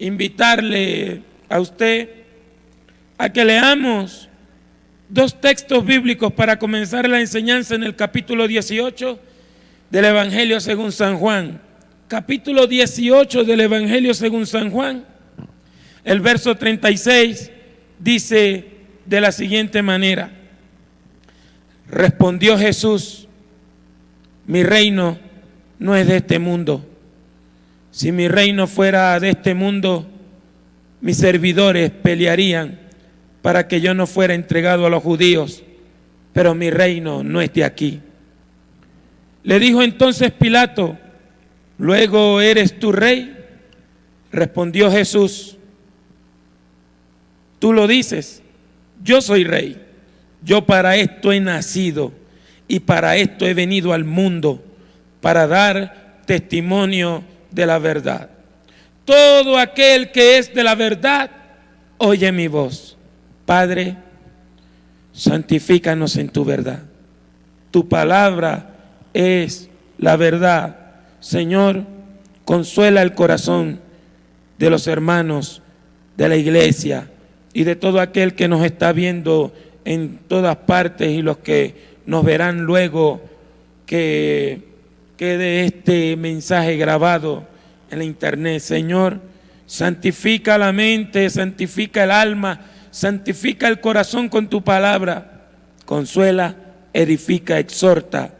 invitarle a usted a que leamos dos textos bíblicos para comenzar la enseñanza en el capítulo 18 del Evangelio según San Juan. Capítulo 18 del Evangelio según San Juan. El verso 36 dice de la siguiente manera: respondió Jesús: mi reino no es de este mundo. Si mi reino fuera de este mundo, mis servidores pelearían para que yo no fuera entregado a los judíos, pero mi reino no es de aquí. Le dijo entonces Pilato: ¿luego eres tú rey? Respondió Jesús: tú lo dices, yo soy rey. Yo para esto he nacido y para esto he venido al mundo, para dar testimonio de la verdad. Todo aquel que es de la verdad, oye mi voz. Padre, santifícanos en tu verdad. Tu palabra es la verdad. Señor, consuela el corazón de los hermanos de la iglesia y de todo aquel que nos está viendo en todas partes y los que nos verán luego, que quede este mensaje grabado en la internet. Señor, santifica la mente, santifica el alma, santifica el corazón con tu palabra. Consuela, edifica, exhorta.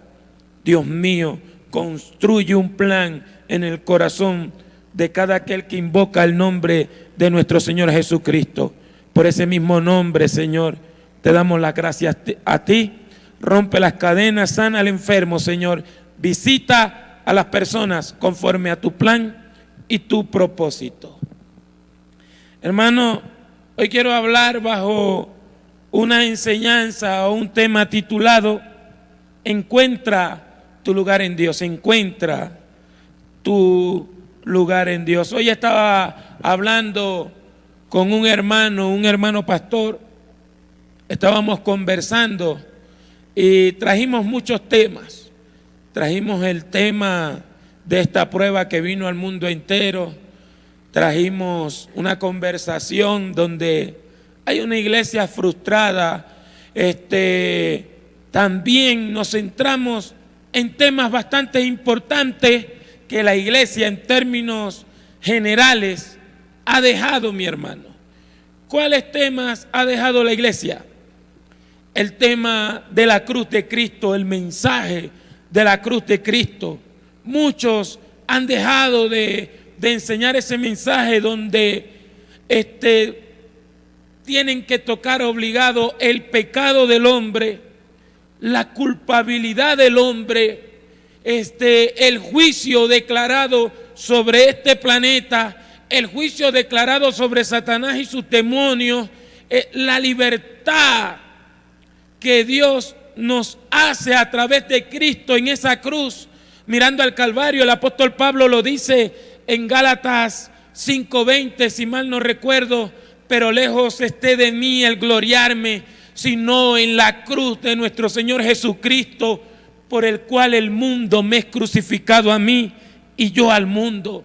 Dios mío, construye un plan en el corazón de cada aquel que invoca el nombre de nuestro Señor Jesucristo. Por ese mismo nombre, Señor, te damos las gracias a ti. Rompe las cadenas, sana al enfermo, Señor. Visita a las personas conforme a tu plan y tu propósito. Hermano, hoy quiero hablar bajo una enseñanza o un tema titulado Encuentra tu lugar en Dios. Encuentra tu lugar en Dios. Hoy estaba hablando con un hermano pastor. Estábamos conversando y trajimos muchos temas. Trajimos el tema de esta prueba que vino al mundo entero. Trajimos una conversación donde hay una iglesia frustrada. También nos centramos en temas bastante importantes que la iglesia en términos generales ha dejado, mi hermano. ¿Cuáles temas ha dejado la iglesia? El tema de la cruz de Cristo, el mensaje de la cruz de Cristo. Muchos han dejado de enseñar ese mensaje donde tienen que tocar obligado el pecado del hombre, la culpabilidad del hombre, el juicio declarado sobre este planeta, el juicio declarado sobre Satanás y sus demonios, la libertad que Dios nos hace a través de Cristo en esa cruz, mirando al Calvario. El apóstol Pablo lo dice en Gálatas 5:20, si mal no recuerdo: pero lejos esté de mí el gloriarme, sino en la cruz de nuestro Señor Jesucristo, por el cual el mundo me es crucificado a mí y yo al mundo.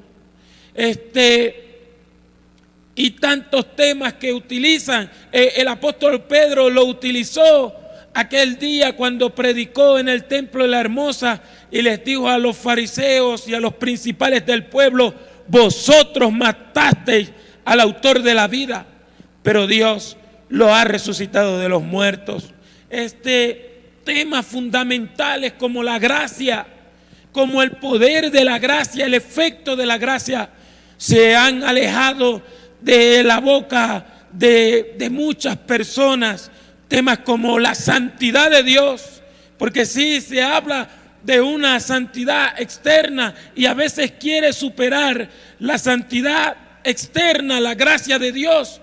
Y tantos temas que utilizan. El apóstol Pedro lo utilizó aquel día cuando predicó en el templo de la Hermosa y les dijo a los fariseos y a los principales del pueblo: vosotros matasteis al autor de la vida, pero Dios lo ha resucitado de los muertos. Temas fundamentales como la gracia, como el poder de la gracia, el efecto de la gracia, se han alejado de la boca de muchas personas. Temas como la santidad de Dios, porque sí se habla de una santidad externa y a veces quiere superar la santidad externa, la gracia de Dios,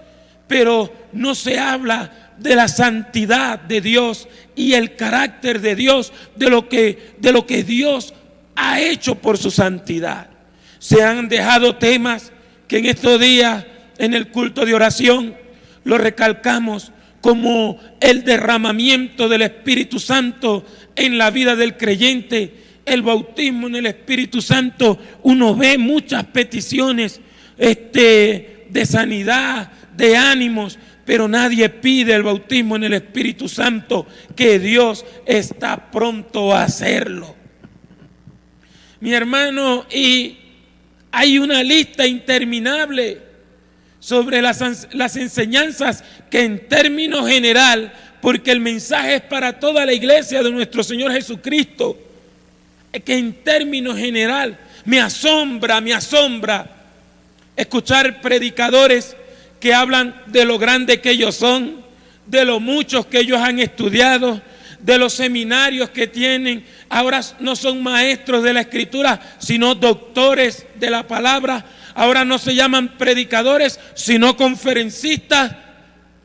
pero no se habla de la santidad de Dios y el carácter de Dios, de lo que Dios ha hecho por su santidad. Se han dejado temas que en estos días en el culto de oración lo recalcamos, como el derramamiento del Espíritu Santo en la vida del creyente, el bautismo en el Espíritu Santo. Uno ve muchas peticiones de sanidad, de ánimos, pero nadie pide el bautismo en el Espíritu Santo, que Dios está pronto a hacerlo. Mi hermano, y hay una lista interminable sobre las enseñanzas que en términos general, porque el mensaje es para toda la iglesia de nuestro Señor Jesucristo, que en términos general me asombra escuchar predicadores que hablan de lo grande que ellos son, de lo muchos que ellos han estudiado, de los seminarios que tienen. Ahora no son maestros de la Escritura, sino doctores de la palabra. Ahora no se llaman predicadores, sino conferencistas,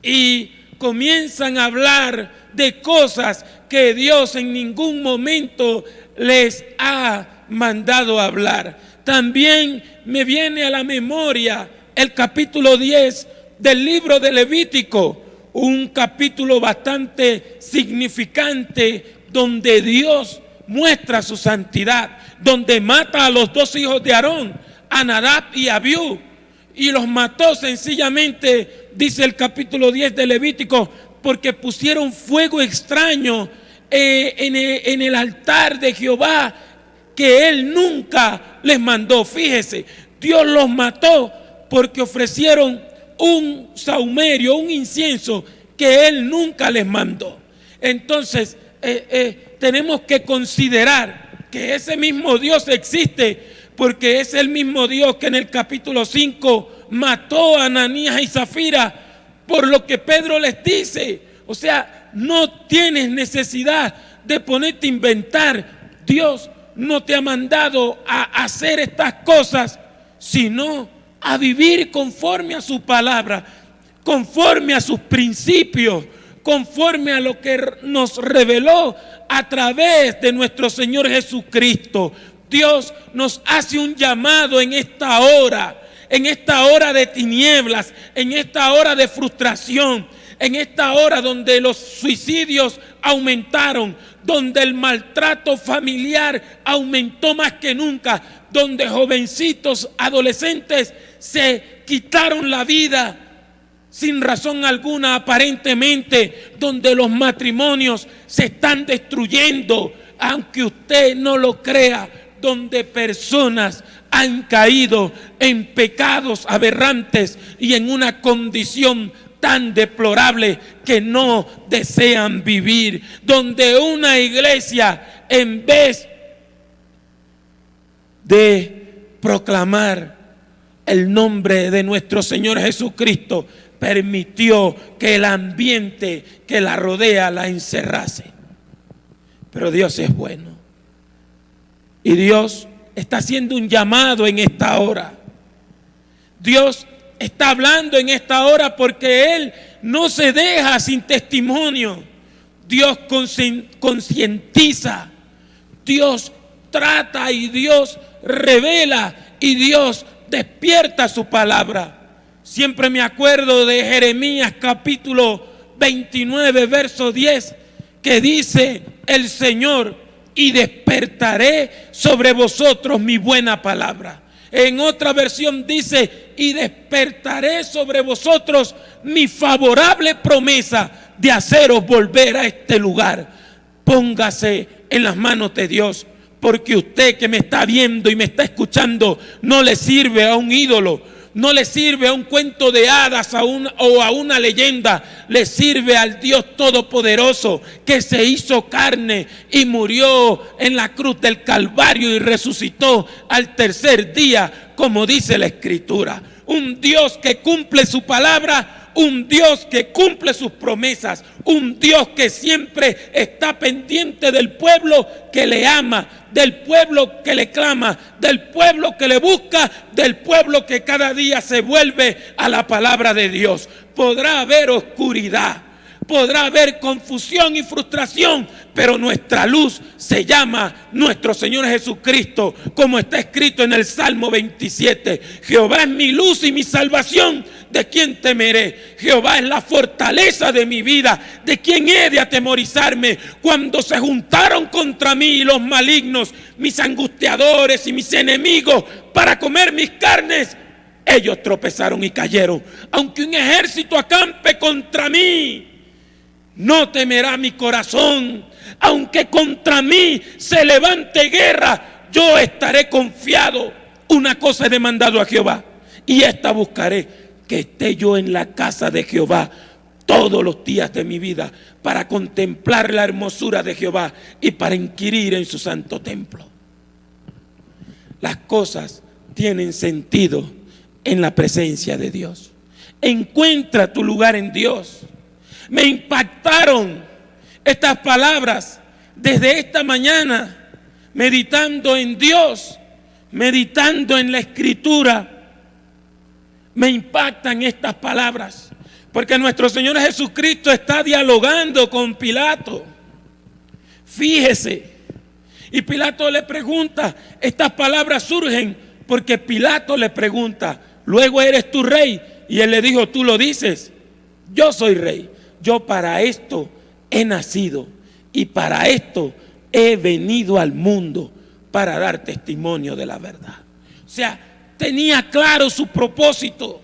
y comienzan a hablar de cosas que Dios en ningún momento les ha mandado hablar. También me viene a la memoria el capítulo 10 del libro de Levítico, un capítulo bastante significante donde Dios muestra su santidad, donde mata a los dos hijos de Aarón, a Nadab y a Abiú, y los mató sencillamente, dice el capítulo 10 de Levítico, porque pusieron fuego extraño en el altar de Jehová, que él nunca les mandó. Fíjese, Dios los mató porque ofrecieron un sahumerio, un incienso que él nunca les mandó. Entonces tenemos que considerar que ese mismo Dios existe, porque es el mismo Dios que en el capítulo 5 mató a Ananías y Zafira por lo que Pedro les dice. O sea, no tienes necesidad de ponerte a inventar. Dios no te ha mandado a hacer estas cosas, sino a vivir conforme a su palabra, conforme a sus principios, conforme a lo que nos reveló a través de nuestro Señor Jesucristo. Dios nos hace un llamado en esta hora de tinieblas, en esta hora de frustración, en esta hora donde los suicidios aumentaron, donde el maltrato familiar aumentó más que nunca, donde jovencitos, adolescentes se quitaron la vida sin razón alguna aparentemente, donde los matrimonios se están destruyendo, aunque usted no lo crea, donde personas han caído en pecados aberrantes y en una condición tan deplorable que no desean vivir, donde una iglesia, en vez de proclamar el nombre de nuestro Señor Jesucristo, permitió que el ambiente que la rodea la encerrase. Pero Dios es bueno, y Dios está haciendo un llamado en esta hora. Dios está hablando en esta hora porque Él no se deja sin testimonio. Dios concientiza, Dios trata y Dios revela y Dios despierta su palabra. Siempre me acuerdo de Jeremías capítulo 29 verso 10, que dice el Señor: y despertaré sobre vosotros mi buena palabra. En otra versión dice: y despertaré sobre vosotros mi favorable promesa de haceros volver a este lugar. Póngase en las manos de Dios, porque usted que me está viendo y me está escuchando no le sirve a un ídolo, no le sirve a un cuento de hadas o a una leyenda, le sirve al Dios Todopoderoso, que se hizo carne y murió en la cruz del Calvario y resucitó al tercer día, como dice la Escritura. Un Dios que cumple su palabra, un Dios que cumple sus promesas, un Dios que siempre está pendiente del pueblo que le ama, del pueblo que le clama, del pueblo que le busca, del pueblo que cada día se vuelve a la palabra de Dios. Podrá haber oscuridad, podrá haber confusión y frustración, pero nuestra luz se llama nuestro Señor Jesucristo, como está escrito en el Salmo 27. Jehová es mi luz y mi salvación, ¿de quién temeré? Jehová es la fortaleza de mi vida, ¿de quién he de atemorizarme? Cuando se juntaron contra mí los malignos, mis angustiadores y mis enemigos, para comer mis carnes, ellos tropezaron y cayeron. Aunque un ejército acampe contra mí, no temerá mi corazón. Aunque contra mí se levante guerra, yo estaré confiado. Una cosa he demandado a Jehová, y esta buscaré, que esté yo en la casa de Jehová todos los días de mi vida, para contemplar la hermosura de Jehová y para inquirir en su santo templo. Las cosas tienen sentido en la presencia de Dios. Encuentra tu lugar en Dios. Me impactaron estas palabras desde esta mañana, meditando en Dios, meditando en la Escritura. Me impactan estas palabras, porque nuestro Señor Jesucristo está dialogando con Pilato. Fíjese, y Pilato le pregunta, estas palabras surgen porque Pilato le pregunta, ¿luego eres tú rey? Y él le dijo, tú lo dices, yo soy rey. Yo para esto he nacido y para esto he venido al mundo, para dar testimonio de la verdad. O sea, tenía claro su propósito.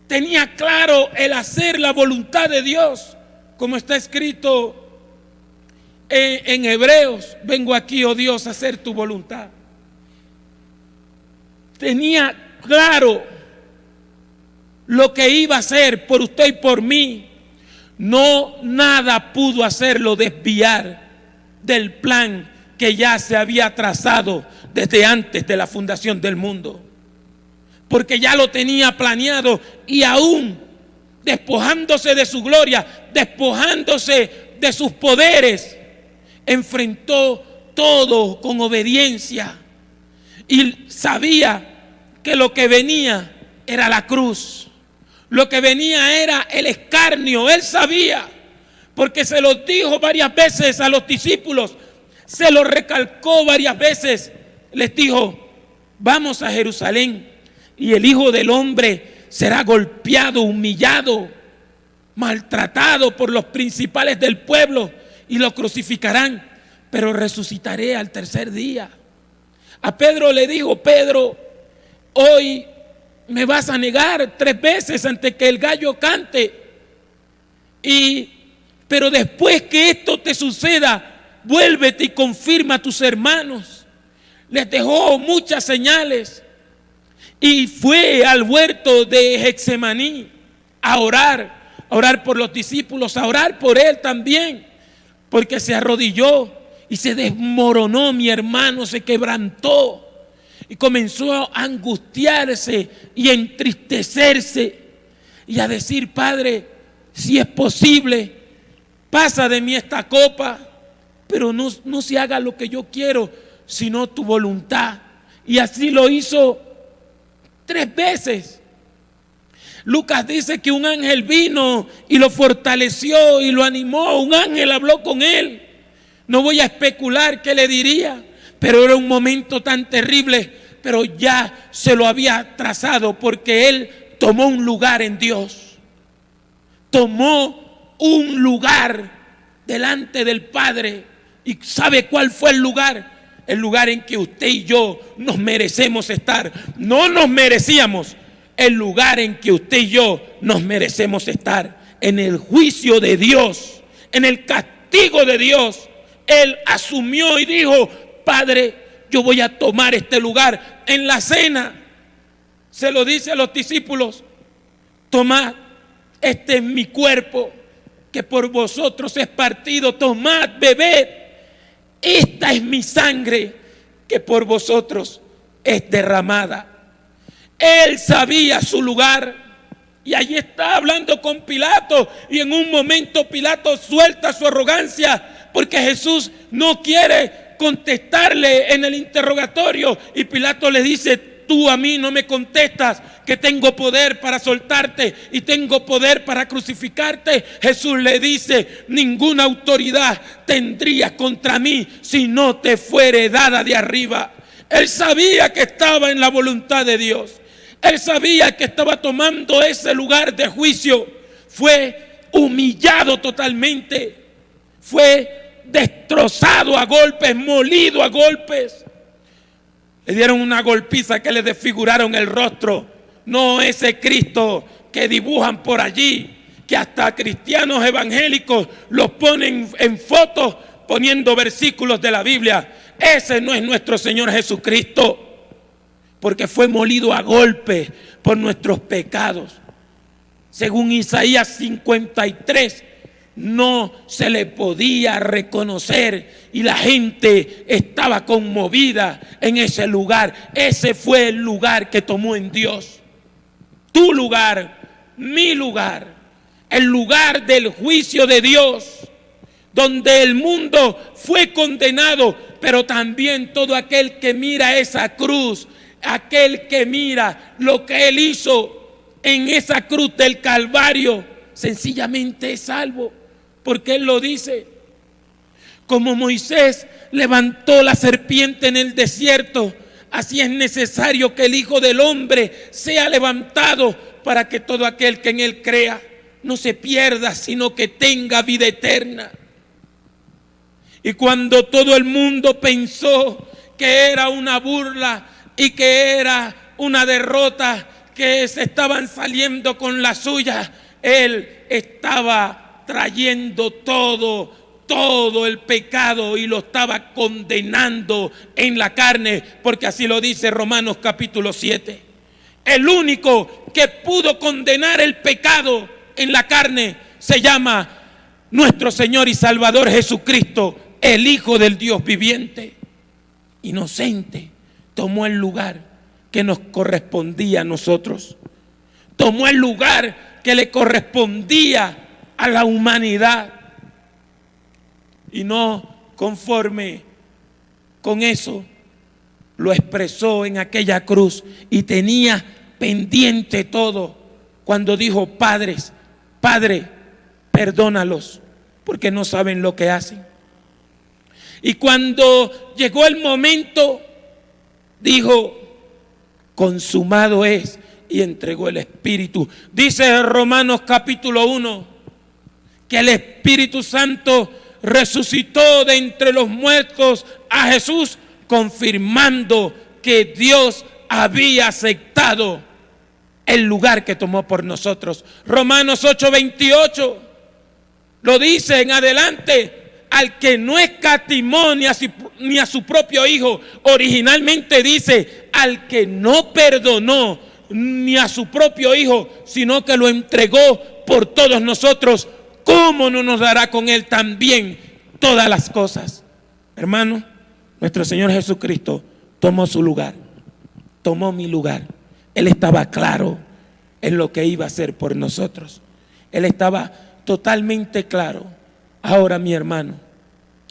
Tenía claro el hacer la voluntad de Dios, como está escrito en Hebreos. Vengo aquí, oh Dios, a hacer tu voluntad. Tenía claro lo que iba a hacer por usted y por mí. No, nada pudo hacerlo desviar del plan que ya se había trazado desde antes de la fundación del mundo, porque ya lo tenía planeado, y aún despojándose de su gloria, despojándose de sus poderes, enfrentó todo con obediencia y sabía que lo que venía era la cruz, lo que venía era el escarnio. Él sabía, porque se lo dijo varias veces a los discípulos, se lo recalcó varias veces, les dijo, vamos a Jerusalén y el Hijo del Hombre será golpeado, humillado, maltratado por los principales del pueblo y lo crucificarán, pero resucitaré al tercer día. A Pedro le dijo, Pedro, hoy me vas a negar 3 veces antes que el gallo cante, pero después que esto te suceda, vuélvete y confirma a tus hermanos. Les dejó muchas señales y fue al huerto de Getsemaní a orar por los discípulos, a orar por él también, porque se arrodilló y se desmoronó, mi hermano, se quebrantó y comenzó a angustiarse y a entristecerse y a decir, Padre, si es posible, pasa de mí esta copa, pero no se haga lo que yo quiero, sino tu voluntad. Y así lo hizo 3 veces. Lucas dice que un ángel vino y lo fortaleció y lo animó. Un ángel habló con él. No voy a especular qué le diría, pero era un momento tan terrible, pero ya se lo había trazado, porque él tomó un lugar en Dios. Tomó un lugar delante del Padre. ¿Y sabe cuál fue el lugar? El lugar en que usted y yo nos merecemos estar. No nos merecíamos. El lugar en que usted y yo nos merecemos estar. En el juicio de Dios, en el castigo de Dios. Él asumió y dijo, Padre, yo voy a tomar este lugar. En la cena se lo dice a los discípulos, tomad, este es mi cuerpo, que por vosotros es partido, tomad, bebed, esta es mi sangre, que por vosotros es derramada. Él sabía su lugar, y allí está hablando con Pilato, y en un momento Pilato suelta su arrogancia, porque Jesús no quiere contestarle en el interrogatorio, y Pilato le dice, tú a mí no me contestas que tengo poder para soltarte y tengo poder para crucificarte. Jesús le dice, ninguna autoridad tendrías contra mí si no te fuere dada de arriba. Él sabía que estaba en la voluntad de Dios. Él sabía que estaba tomando ese lugar de juicio. Fue humillado totalmente. Fue destrozado a golpes, molido a golpes. Le dieron una golpiza que le desfiguraron el rostro. No ese Cristo que dibujan por allí, que hasta cristianos evangélicos los ponen en fotos poniendo versículos de la Biblia. Ese no es nuestro Señor Jesucristo, porque fue molido a golpes por nuestros pecados. Según Isaías 53, no se le podía reconocer y la gente estaba conmovida en ese lugar. Ese fue el lugar que tomó en Dios. Tu lugar, mi lugar, el lugar del juicio de Dios, donde el mundo fue condenado, pero también todo aquel que mira esa cruz, aquel que mira lo que Él hizo en esa cruz del Calvario, sencillamente es salvo, porque Él lo dice. Como Moisés levantó la serpiente en el desierto, así es necesario que el Hijo del Hombre sea levantado para que todo aquel que en Él crea no se pierda, sino que tenga vida eterna. Y cuando todo el mundo pensó que era una burla y que era una derrota, que se estaban saliendo con la suya, Él estaba trayendo todo el pecado y lo estaba condenando en la carne, porque así lo dice Romanos capítulo 7. El único que pudo condenar el pecado en la carne se llama nuestro Señor y Salvador Jesucristo, el Hijo del Dios viviente. Inocente, tomó el lugar que nos correspondía a nosotros. Tomó el lugar que le correspondía a la humanidad. Y no conforme con eso, lo expresó en aquella cruz y tenía pendiente todo cuando dijo: Padre, perdónalos, porque no saben lo que hacen. Y cuando llegó el momento, dijo: consumado es, y entregó el Espíritu. Dice Romanos capítulo 1 que el Espíritu Santo resucitó de entre los muertos a Jesús, confirmando que Dios había aceptado el lugar que tomó por nosotros. Romanos 8:28 lo dice en adelante: al que no escatimó ni a su propio Hijo. Originalmente dice: al que no perdonó ni a su propio Hijo, sino que lo entregó por todos nosotros, ¿cómo no nos dará con Él también todas las cosas? Hermano, nuestro Señor Jesucristo tomó su lugar, tomó mi lugar. Él estaba claro en lo que iba a hacer por nosotros. Él estaba totalmente claro. Ahora, mi hermano,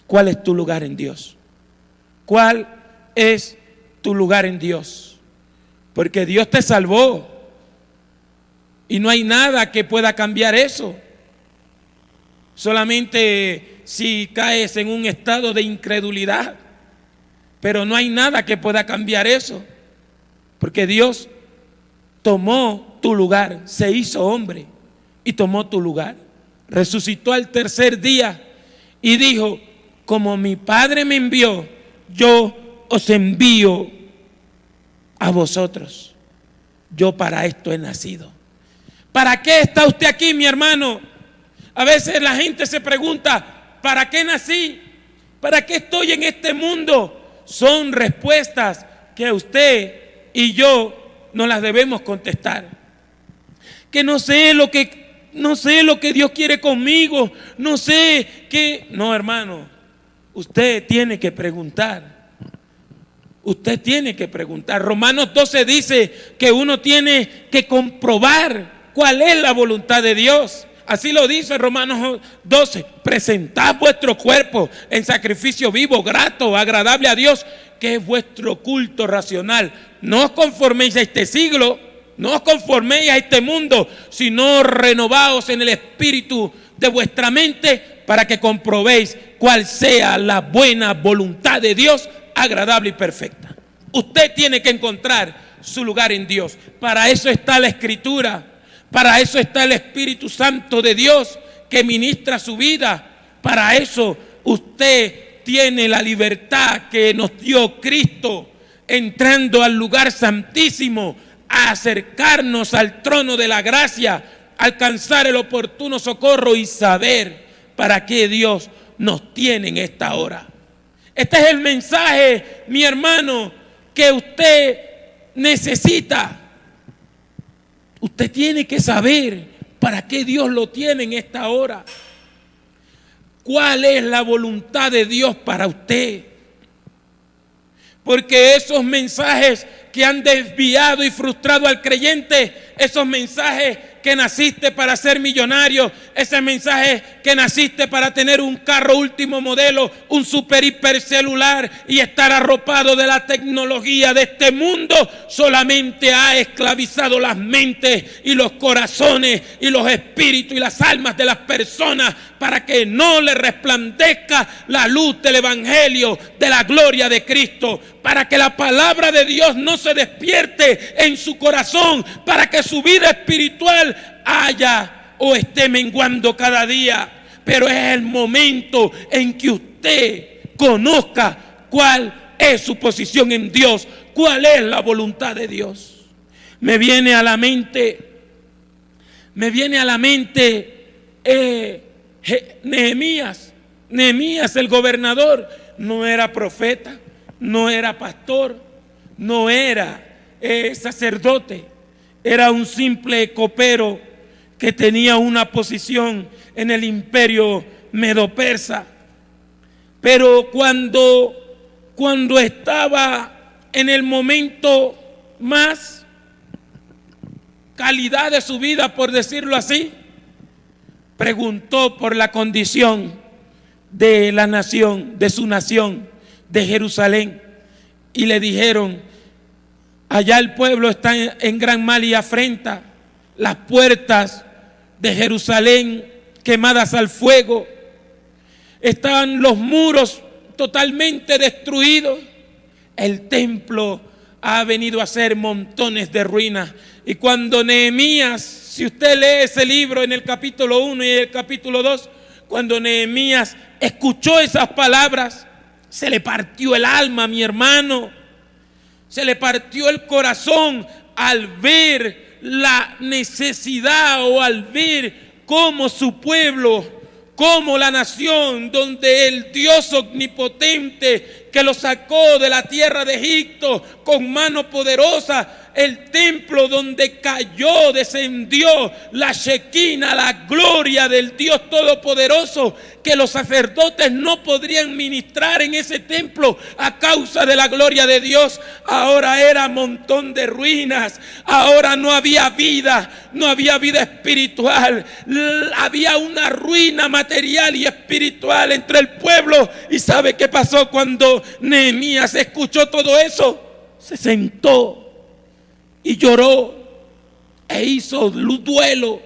¿cuál es tu lugar en Dios? ¿Cuál es tu lugar en Dios? Porque Dios te salvó y no hay nada que pueda cambiar eso. Solamente si caes en un estado de incredulidad, pero no hay nada que pueda cambiar eso, porque Dios tomó tu lugar, se hizo hombre y tomó tu lugar. Resucitó al tercer día y dijo: como mi Padre me envió, yo os envío a vosotros. Yo para esto he nacido. ¿Para qué está usted aquí, mi hermano? A veces la gente se pregunta: ¿para qué nací? ¿Para qué estoy en este mundo? Son respuestas que usted y yo no las debemos contestar. Que no sé lo que Dios quiere conmigo, no sé qué. No, hermano, usted tiene que preguntar. Usted tiene que preguntar. Romanos 12 dice que uno tiene que comprobar cuál es la voluntad de Dios. Así lo dice Romanos 12: presentad vuestro cuerpo en sacrificio vivo, grato, agradable a Dios, que es vuestro culto racional. No os conforméis a este siglo, no os conforméis a este mundo, sino renovaos en el espíritu de vuestra mente, para que comprobéis cuál sea la buena voluntad de Dios, agradable y perfecta. Usted tiene que encontrar su lugar en Dios. Para eso está la Escritura. Para eso está el Espíritu Santo de Dios que ministra su vida. Para eso usted tiene la libertad que nos dio Cristo. entrando al lugar santísimo, a acercarnos al trono de la gracia, alcanzar el oportuno socorro y saber para qué Dios nos tiene en esta hora. Este es el mensaje, mi hermano, que usted necesita. Usted tiene que saber para qué Dios lo tiene en esta hora. ¿Cuál es la voluntad de Dios para usted? Porque esos mensajes que han desviado y frustrado al creyente, esos mensajes que naciste para ser millonario, ese mensaje que naciste para tener un carro último modelo, un super hiper celular y estar arropado de la tecnología de este mundo, solamente ha esclavizado las mentes y los corazones y los espíritus y las almas de las personas para que no le resplandezca la luz del evangelio, de la gloria de Cristo, para que la palabra de Dios no se despierte en su corazón, para que su vida espiritual haya o esté menguando cada día. Pero es el momento en que usted conozca cuál es su posición en Dios, cuál es la voluntad de Dios. Me viene a la mente Nehemías. Nehemías, el gobernador, no era profeta, no era pastor, no era sacerdote, era un simple copero que tenía una posición en el imperio medo-persa. Pero cuando estaba en el momento más calidad de su vida, por decirlo así, preguntó por la condición de la nación, de su nación, de Jerusalén, y le dijeron: allá el pueblo está en gran mal y afrenta, las puertas de Jerusalén quemadas al fuego, están los muros totalmente destruidos, el templo ha venido a ser montones de ruinas. Y cuando Nehemías, si usted lee ese libro en el capítulo 1 y el capítulo 2, cuando Nehemías escuchó esas palabras, se le partió el alma, mi hermano, se le partió el corazón al ver la necesidad o al ver cómo su pueblo, cómo la nación donde el Dios omnipotente que lo sacó de la tierra de Egipto con mano poderosa, el templo donde cayó, descendió la Shekinah, la gloria del Dios Todopoderoso, que los sacerdotes no podrían ministrar en ese templo a causa de la gloria de Dios, ahora era montón de ruinas, ahora no había vida, no había vida espiritual, había una ruina material y espiritual entre el pueblo. ¿Y sabe qué pasó cuando Nehemías escuchó todo eso? Se sentó y lloró e hizo duelo,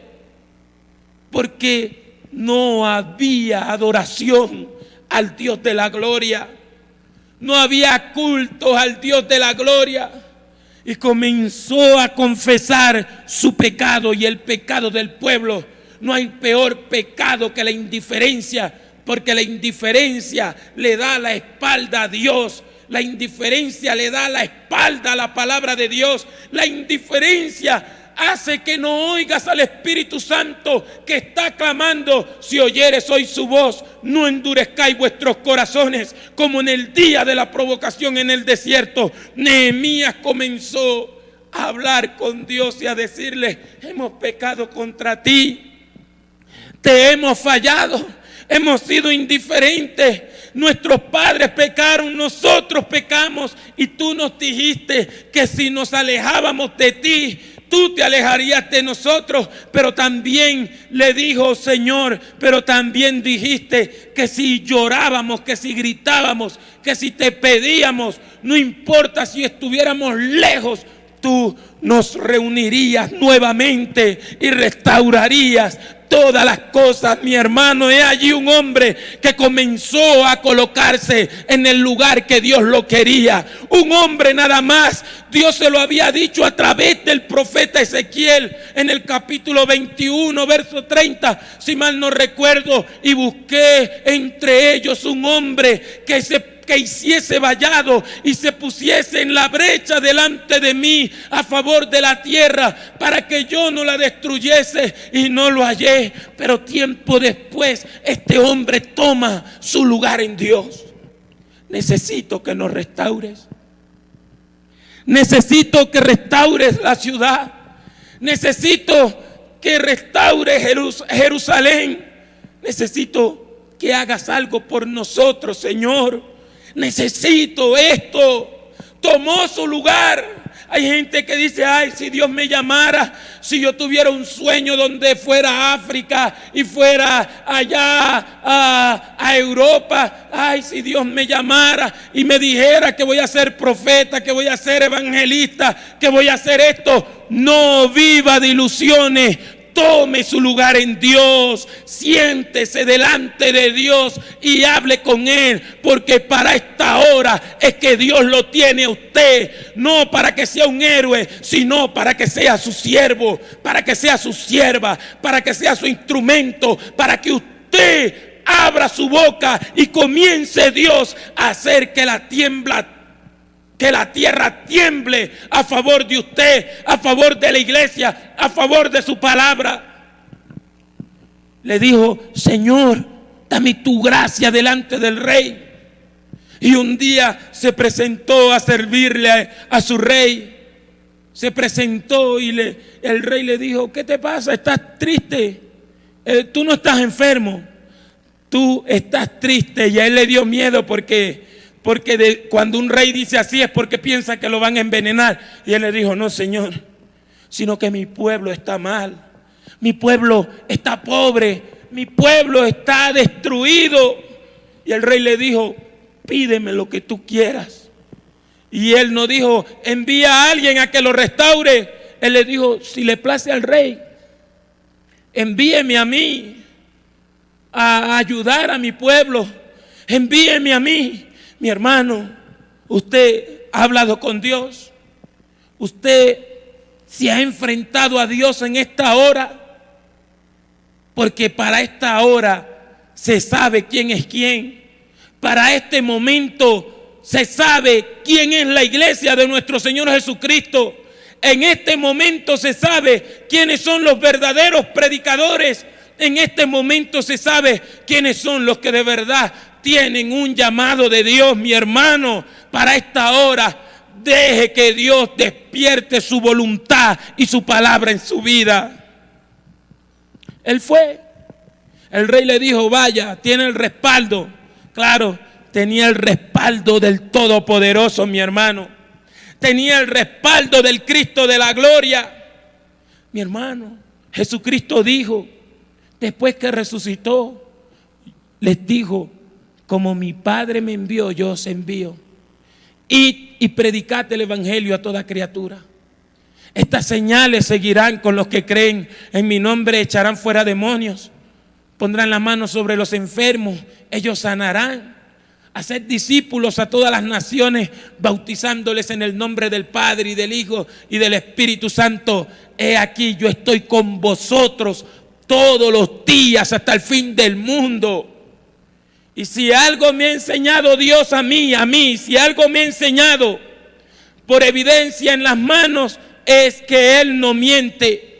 porque no había adoración al Dios de la gloria, no había culto al Dios de la gloria. Y comenzó a confesar su pecado y el pecado del pueblo. No hay peor pecado que la indiferencia, porque la indiferencia le da la espalda a Dios. La indiferencia le da la espalda a la palabra de Dios. La indiferencia hace que no oigas al Espíritu Santo que está clamando: si oyeres hoy su voz, no endurezcáis vuestros corazones como en el día de la provocación en el desierto. Nehemías comenzó a hablar con Dios y a decirle: hemos pecado contra ti, te hemos fallado, hemos sido indiferentes. Nuestros padres pecaron, nosotros pecamos, y tú nos dijiste que si nos alejábamos de ti, tú te alejarías de nosotros. Pero también le dijo: Señor, pero también dijiste que si llorábamos, que si gritábamos, que si te pedíamos, no importa si estuviéramos lejos, tú nos reunirías nuevamente y restaurarías todas las cosas. Mi hermano, he allí un hombre que comenzó a colocarse en el lugar que Dios lo quería. Un hombre nada más. Dios se lo había dicho a través del profeta Ezequiel en el capítulo 21, verso 30, si mal no recuerdo: y busqué entre ellos un hombre que que hiciese vallado y se pusiese en la brecha delante de mí a favor de la tierra para que yo no la destruyese, y no lo hallé. Pero tiempo después este hombre toma su lugar en Dios. Necesito que nos restaures. Necesito que restaures la ciudad. Necesito que restaures Jerusalén. Necesito que hagas algo por nosotros, Señor. Necesito esto. Tomó su lugar. Hay gente que dice: ay, si Dios me llamara, si yo tuviera un sueño donde fuera a África y fuera allá a Europa, ay, si Dios me llamara y me dijera que voy a ser profeta, que voy a ser evangelista, que voy a hacer esto. No viva de ilusiones. Tome su lugar en Dios, siéntese delante de Dios y hable con Él, porque para esta hora es que Dios lo tiene a usted, no para que sea un héroe, sino para que sea su siervo, para que sea su sierva, para que sea su instrumento, para que usted abra su boca y comience Dios a hacer que la tierra tiemble a favor de usted, a favor de la iglesia, a favor de su palabra. Le dijo: Señor, dame tu gracia delante del rey. Y un día se presentó a servirle a su rey. Se presentó y el rey le dijo: ¿qué te pasa? ¿Estás triste? Tú no estás enfermo, tú estás triste. Y a él le dio miedo porque cuando un rey dice así es porque piensa que lo van a envenenar. Y él le dijo: no, Señor, sino que mi pueblo está mal, mi pueblo está pobre, mi pueblo está destruido. Y el rey le dijo: pídeme lo que tú quieras. Y él no dijo: envía a alguien a que lo restaure. Él le dijo: si le place al rey, envíeme a mí a ayudar a mi pueblo, envíeme a mí. Mi hermano, usted ha hablado con Dios, usted se ha enfrentado a Dios en esta hora, porque para esta hora se sabe quién es quién. Para este momento se sabe quién es la iglesia de nuestro Señor Jesucristo. En este momento se sabe quiénes son los verdaderos predicadores. En este momento se sabe quiénes son los que de verdad tienen un llamado de Dios. Mi hermano, para esta hora, deje que Dios despierte su voluntad y su palabra en su vida. Él fue. El rey le dijo: vaya, tiene el respaldo. Claro, tenía el respaldo del Todopoderoso, mi hermano. Tenía el respaldo del Cristo de la gloria. Mi hermano, Jesucristo dijo, después que resucitó, les dijo: como mi Padre me envió, yo os envío. Id y predicad el evangelio a toda criatura. Estas señales seguirán con los que creen. En mi nombre echarán fuera demonios. Pondrán las manos sobre los enfermos. Ellos sanarán. Haced discípulos a todas las naciones, bautizándoles en el nombre del Padre y del Hijo y del Espíritu Santo. He aquí, yo estoy con vosotros todos los días hasta el fin del mundo. Y si algo me ha enseñado Dios a mí, si algo me ha enseñado por evidencia en las manos, es que Él no miente,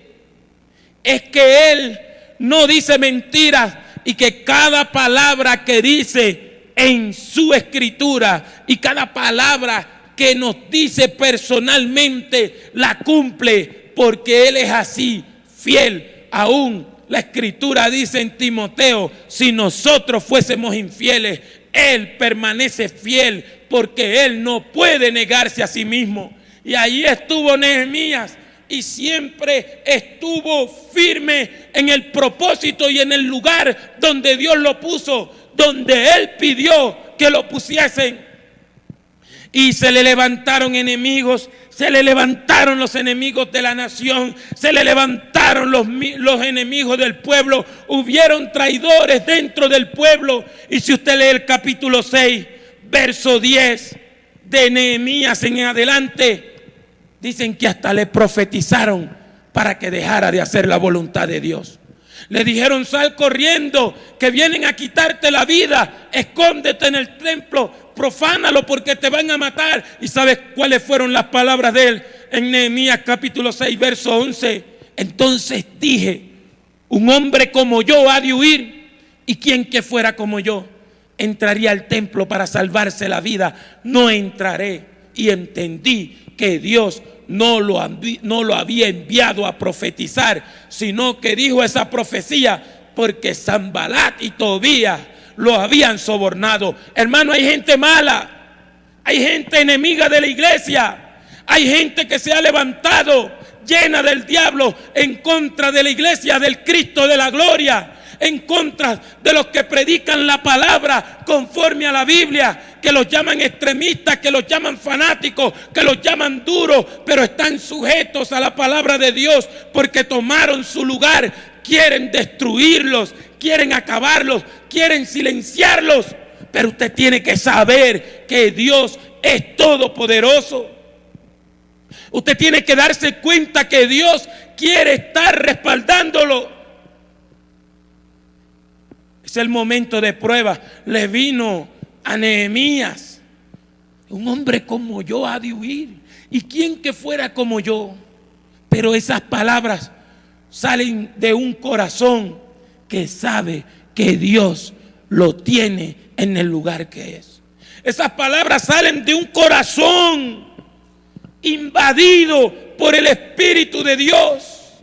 es que Él no dice mentiras, y que cada palabra que dice en su escritura y cada palabra que nos dice personalmente la cumple, porque Él es así, fiel. Aún la escritura dice en Timoteo: si nosotros fuésemos infieles, Él permanece fiel, porque Él no puede negarse a sí mismo. Y ahí estuvo Nehemías, y siempre estuvo firme en el propósito y en el lugar donde Dios lo puso, donde Él pidió que lo pusiesen. Y se le levantaron enemigos, se le levantaron los enemigos de la nación, se le levantaron los enemigos del pueblo. Hubieron traidores dentro del pueblo. Y si usted lee el capítulo 6, verso 10 de Nehemías en adelante, dicen que hasta le profetizaron para que dejara de hacer la voluntad de Dios. Le dijeron: sal corriendo, que vienen a quitarte la vida, escóndete en el templo, profánalo porque te van a matar. ¿Y sabes cuáles fueron las palabras de él? En Nehemías capítulo 6, verso 11. Entonces dije: un hombre como yo ha de huir, y quien que fuera como yo entraría al templo para salvarse la vida, no entraré. Y entendí que Dios no lo había enviado a profetizar, sino que dijo esa profecía porque Sanbalat y Tobías lo habían sobornado. Hermano, hay gente mala, hay gente enemiga de la iglesia, hay gente que se ha levantado llena del diablo en contra de la iglesia del Cristo de la gloria, en contra de los que predican la palabra conforme a la Biblia, que los llaman extremistas, que los llaman fanáticos, que los llaman duros, pero están sujetos a la palabra de Dios porque tomaron su lugar. Quieren destruirlos, quieren acabarlos, quieren silenciarlos, pero usted tiene que saber que Dios es todopoderoso. Usted tiene que darse cuenta que Dios quiere estar respaldándolo. Es el momento de prueba. Le vino a Nehemías: un hombre como yo ha de huir, y quien que fuera como yo. Pero esas palabras salen de un corazón que sabe que Dios lo tiene en el lugar que es. Esas palabras salen de un corazón invadido por el Espíritu de Dios.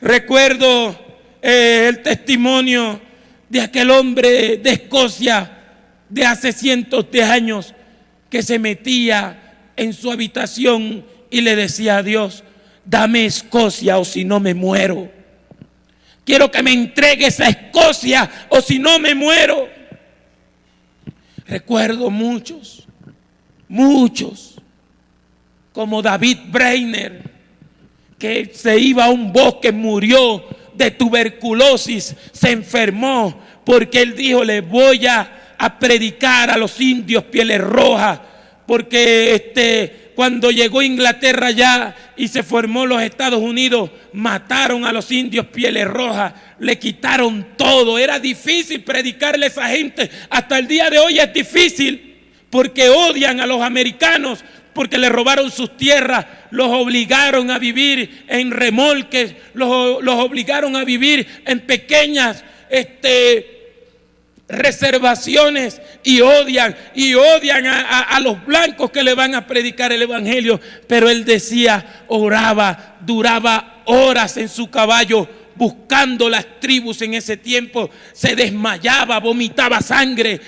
Recuerdo el testimonio de aquel hombre de Escocia de hace cientos de años que se metía en su habitación y le decía a Dios: dame Escocia o si no me muero. Quiero que me entregues a Escocia o si no me muero. Recuerdo muchos como David Brainerd, que se iba a un bosque, murió de tuberculosis, se enfermó porque él dijo: le voy a predicar a los indios pieles rojas, porque cuando llegó a Inglaterra ya y se formó los Estados Unidos, mataron a los indios pieles rojas, le quitaron todo. Era difícil predicarle a esa gente. Hasta el día de hoy es difícil porque odian a los americanos, porque le robaron sus tierras, los obligaron a vivir en remolques, los obligaron a vivir en pequeñas reservaciones, y odian a los blancos que le van a predicar el evangelio. Pero él decía, oraba, duraba horas en su caballo buscando las tribus. En ese tiempo se desmayaba, vomitaba sangre,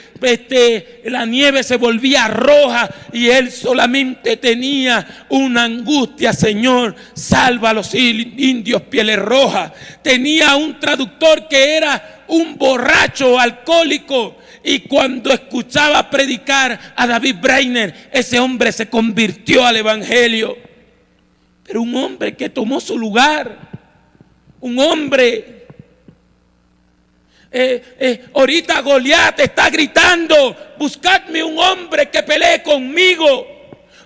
la nieve se volvía roja y él solamente tenía una angustia: Señor, salva a los indios pieles rojas. Tenía un traductor que era un borracho alcohólico, y cuando escuchaba predicar a David Brainerd, ese hombre se convirtió al evangelio. Pero un hombre que tomó su lugar, un hombre, ahorita Goliat está gritando: buscadme un hombre que pelee conmigo.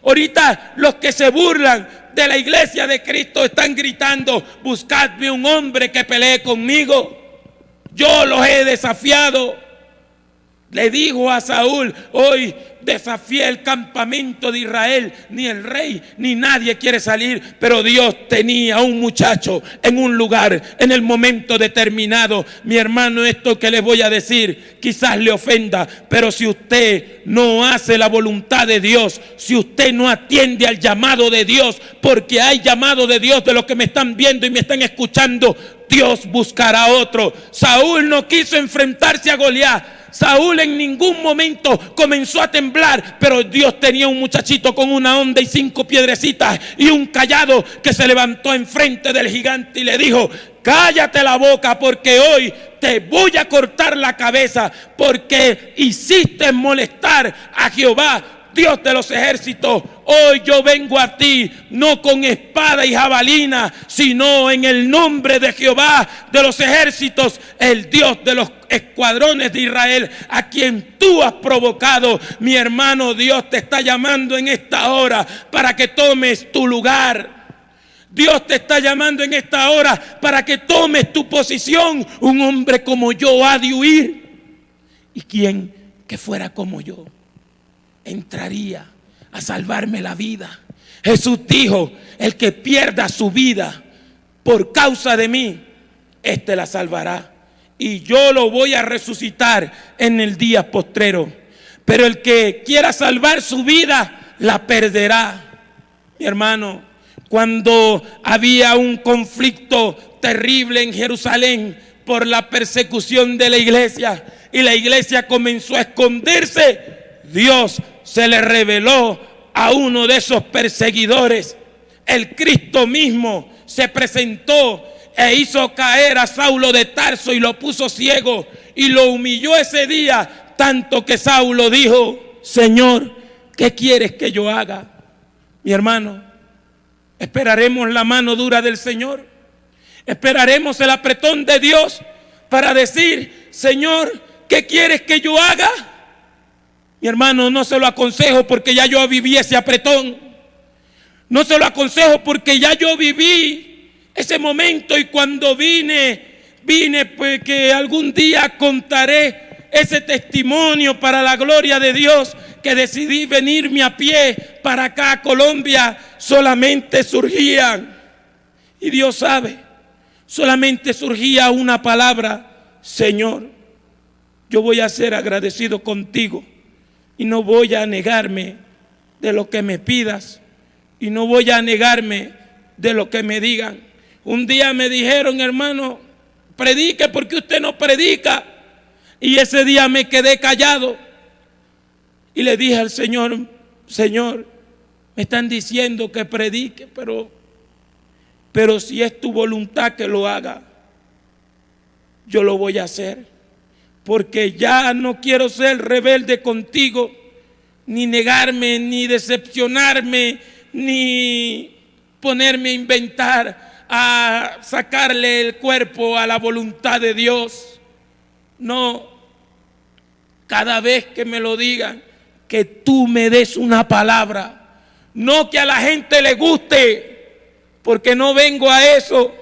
Ahorita los que se burlan de la iglesia de Cristo están gritando: buscadme un hombre que pelee conmigo. Yo los he desafiado. Le dijo a Saúl: hoy desafié el campamento de Israel, ni el rey ni nadie quiere salir. Pero Dios tenía a un muchacho en un lugar, en el momento determinado. Mi hermano, esto que le voy a decir quizás le ofenda, pero si usted no hace la voluntad de Dios, si usted no atiende al llamado de Dios, porque hay llamado de Dios, de los que me están viendo y me están escuchando, Dios buscará otro. Saúl no quiso enfrentarse a Goliat. Saúl en ningún momento comenzó a temblar, pero Dios tenía un muchachito con una honda y 5 piedrecitas y un cayado que se levantó enfrente del gigante y le dijo: cállate la boca, porque hoy te voy a cortar la cabeza, porque hiciste molestar a Jehová, Dios de los ejércitos. Hoy yo vengo a ti, no con espada y jabalina, sino en el nombre de Jehová de los ejércitos, el Dios de los escuadrones de Israel, a quien tú has provocado. Mi hermano, Dios te está llamando en esta hora para que tomes tu lugar. Dios te está llamando en esta hora para que tomes tu posición. Un hombre como yo ha de huir. Y quien que fuera como yo entraría a salvarme la vida. Jesús dijo: el que pierda su vida por causa de mí, éste la salvará. Y yo lo voy a resucitar en el día postrero. Pero el que quiera salvar su vida, la perderá. Mi hermano, cuando había un conflicto terrible en Jerusalén por la persecución de la iglesia, y la iglesia comenzó a esconderse, Dios se le reveló a uno de esos perseguidores. El Cristo mismo se presentó e hizo caer a Saulo de Tarso y lo puso ciego y lo humilló ese día, tanto que Saulo dijo: Señor, ¿qué quieres que yo haga? Mi hermano, ¿esperaremos la mano dura del Señor? ¿Esperaremos el apretón de Dios para decir: Señor, ¿qué quieres que yo haga? Mi hermano, no se lo aconsejo porque ya yo viví ese apretón. No se lo aconsejo porque ya yo viví ese momento, y cuando vine pues que algún día contaré ese testimonio para la gloria de Dios, que decidí venirme a pie para acá a Colombia. Solamente surgían, y Dios sabe, solamente surgía una palabra: Señor, yo voy a ser agradecido contigo y no voy a negarme de lo que me pidas y no voy a negarme de lo que me digan. Un día me dijeron: hermano, predique porque usted no predica. Y ese día me quedé callado y le dije al Señor: Señor, me están diciendo que predique, pero si es tu voluntad que lo haga, yo lo voy a hacer, porque ya no quiero ser rebelde contigo, ni negarme, ni decepcionarme, ni ponerme a inventar, a sacarle el cuerpo a la voluntad de Dios. No, cada vez que me lo digan, que tú me des una palabra, no que a la gente le guste, porque no vengo a eso,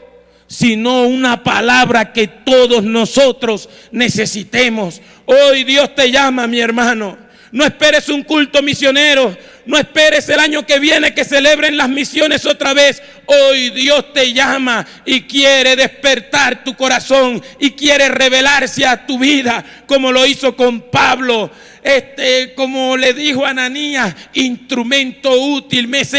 sino una palabra que todos nosotros necesitemos. Hoy Dios te llama, mi hermano. No esperes un culto misionero, no esperes el año que viene que celebren las misiones otra vez. Hoy Dios te llama y quiere despertar tu corazón y quiere revelarse a tu vida, como lo hizo con Pablo. Como le dijo a Ananías: instrumento útil me es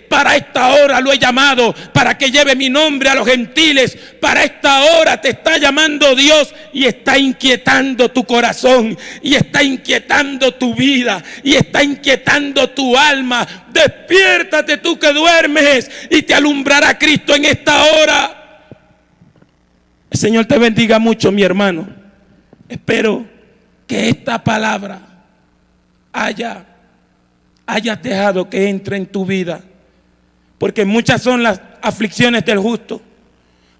para esta hora lo he llamado, para que lleve mi nombre a los gentiles. Para esta hora te está llamando Dios, y está inquietando tu corazón, y está inquietando tu vida, y está inquietando tu alma. Despiértate tú que duermes, y te alumbrará Cristo en esta hora. El Señor te bendiga mucho, mi hermano. Espero que esta palabra hayas dejado que entre en tu vida, porque muchas son las aflicciones del justo,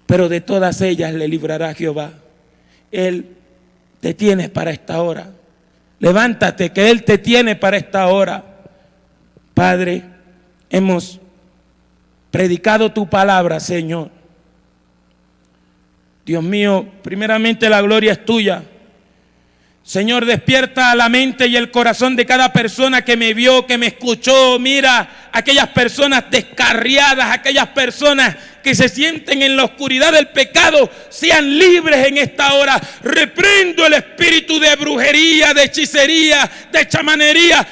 pero de todas ellas le librará Jehová. Él te tiene para esta hora. Levántate, que Él te tiene para esta hora. Padre, hemos predicado tu palabra, Señor. Dios mío, primeramente la gloria es tuya. Señor, despierta la mente y el corazón de cada persona que me vio, que me escuchó. Mira, aquellas personas descarriadas, aquellas personas que se sienten en la oscuridad del pecado, sean libres en esta hora. Reprendo el espíritu de brujería, de hechicería, de chamanería.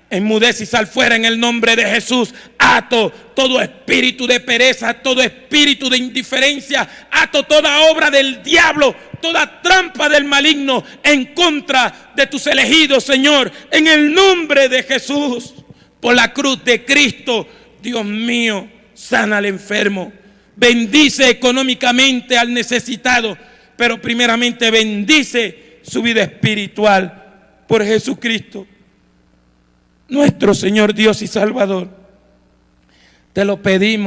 Enmudece y sal fuera en el nombre de Jesús. Ato todo espíritu de pereza, todo espíritu de indiferencia, ato toda obra del diablo, toda trampa del maligno en contra de tus elegidos, Señor, en el nombre de Jesús. Por la cruz de Cristo, Dios mío, sana al enfermo, bendice económicamente al necesitado, pero primeramente bendice su vida espiritual por Jesucristo, nuestro Señor, Dios y Salvador. Te lo pedimos.